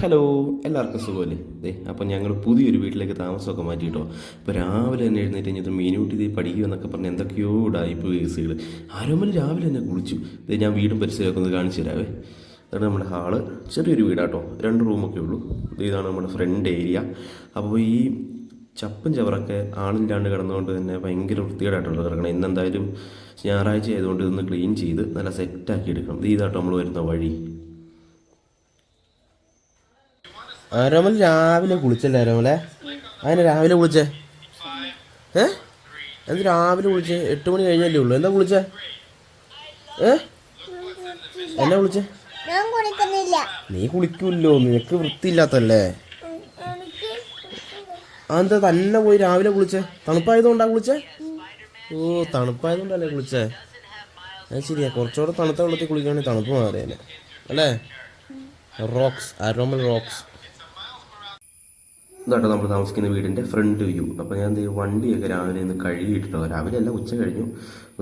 Hello, എല്ലാവർക്കും സുഖമല്ലേ? അപ്പോൾ ഞങ്ങൾ പുതിയൊരു വീട്ടിലേക്ക് താമസമൊക്കെ മാറ്റിയിട്ടോ. അപ്പോൾ രാവിലെ തന്നെ എഴുന്നേറ്റ് കഴിഞ്ഞിട്ട് മീനൂട്ടി ഇത് പഠിക്കുമെന്നൊക്കെ പറഞ്ഞ് എന്തൊക്കെയോ ഉടായിപ്പ് കേസുകൾ. ആരോമൽ രാവിലെ തന്നെ കുളിച്ചു. ഞാൻ വീടും പരിസരമൊക്കെ ഒന്ന് കാണിച്ചു തരാവേ. അതാണ് നമ്മുടെ ഹാള്. ചെറിയൊരു വീടാട്ടോ, 2 റൂമൊക്കെ ഉള്ളൂ. ഇതാണ് നമ്മുടെ ഫ്രണ്ട് ഏരിയ. അപ്പോൾ ഈ ചപ്പും ചവറൊക്കെ ആളില്ലാണ്ട് കിടന്നുകൊണ്ട് തന്നെ ഭയങ്കര വൃത്തികേടായിട്ടുള്ളത് കിടക്കണം. ഇന്നെന്തായാലും ഞായറാഴ്ച ആയതുകൊണ്ട് ഇതൊന്ന് ക്ലീൻ ചെയ്ത് നല്ല സെറ്റാക്കി എടുക്കണം. ഇതാട്ടോ നമ്മൾ വരുന്ന വഴി. ആരോമൽ രാവിലെ കുളിച്ചല്ലേ ആരോമലെ? അതിനെ രാവിലെ കുളിച്ചേ? എന്ത് രാവിലെ കുളിച്ചേ? 8 മണി കഴിഞ്ഞല്ലേ ഉള്ളൂ. എന്താ കുളിച്ചേ? എന്നാ കുളിച്ചേ? നീ കുളിക്കൂല്ലോ, നിനക്ക് വൃത്തിയില്ലാത്തല്ലേ. അതെന്താ തന്നെ പോയി രാവിലെ കുളിച്ചേ? തണുപ്പായതുകൊണ്ടാ കുളിച്ചേ? ഓ, തണുപ്പായതുകൊണ്ടല്ലേ കുളിച്ചേ? അത് ശരിയാ, കുറച്ചുകൂടെ തണുത്ത വെള്ളത്തിൽ കുളിക്കുകയാണെങ്കിൽ തണുപ്പ് മാറിയേനെ അല്ലേ? റോക്സ്, ആരോമൽ റോക്സ്. ഇതാട്ടോ നമ്മൾ താമസിക്കുന്ന വീടിൻ്റെ ഫ്രണ്ട് വ്യൂ. അപ്പോൾ ഞാൻ വണ്ടിയൊക്കെ രാവിലെ ഒന്ന് കഴുകിയിട്ടോ. രാവിലെ അല്ല, ഉച്ച കഴിഞ്ഞു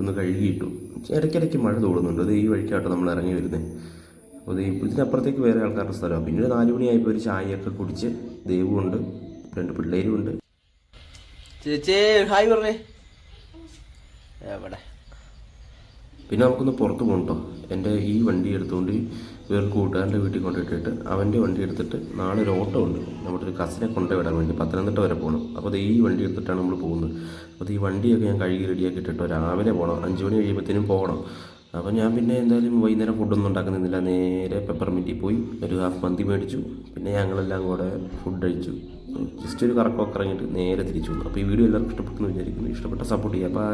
ഒന്ന് കഴുകിയിട്ടു. ഇടയ്ക്കിടയ്ക്ക് മഴ തോടുന്നുണ്ട്. അത് ഈ വഴിക്കാട്ടോ നമ്മൾ ഇറങ്ങി വരുന്നത്. അപ്പോൾ ഇതിനപ്പുറത്തേക്ക് വേറെ ആൾക്കാരുടെ സ്ഥലമാണ്. പിന്നെ 4 മണിയായപ്പോൾ ഒരു ചായയൊക്കെ കുടിച്ച് ദേവുണ്ട്, 2 പിള്ളേരും ഉണ്ട്. ചേച്ചേ ഹായ് പറഞ്ഞേ. എവിടെ? പിന്നെ നമുക്കൊന്ന് പുറത്ത് പോകണം കേട്ടോ. എൻ്റെ ഈ വണ്ടി എടുത്തുകൊണ്ട് വേറെ കൂട്ടുകാരൻ്റെ വീട്ടിൽ കൊണ്ടുപോയിട്ടിട്ട് അവൻ്റെ വണ്ടി എടുത്തിട്ട് നാളെ ഒരു ഓട്ടോ ഉണ്ട്. നമ്മുടെ ഒരു കസിനെ കൊണ്ടുവിടാൻ വേണ്ടി പത്തനംതിട്ട വരെ പോകണം. അപ്പോൾ അത് ഈ വണ്ടി എടുത്തിട്ടാണ് നമ്മൾ പോകുന്നത്. അപ്പോൾ ഈ വണ്ടിയൊക്കെ ഞാൻ കഴുകി റെഡിയാക്കി ഇട്ടിട്ടോ. രാവിലെ പോകണം, 5 മണി കഴിയുമ്പോഴത്തേനും പോകണം. അപ്പോൾ ഞാൻ പിന്നെ എന്തായാലും വൈകുന്നേരം ഫുഡൊന്നും ഉണ്ടാക്കുന്നില്ല. നേരെ പെപ്പർമിൻറ്റിൽ പോയി ഒരു ഹാഫ് മന്തി മേടിച്ചു. പിന്നെ ഞങ്ങളെല്ലാം കൂടെ ഫുഡ് കഴിച്ചു. ജസ്റ്റ് ഒരു കറക്കമൊക്കെ ഇറങ്ങിയിട്ട് നേരെ തിരിച്ചു വന്നു. അപ്പോൾ ഈ വീഡിയോ എല്ലാവർക്കും ഇഷ്ടപ്പെട്ടെന്ന് വിചാരിക്കുന്നു. ഇഷ്ടപ്പെട്ട സപ്പോർട്ട് ചെയ്യാം. അപ്പോൾ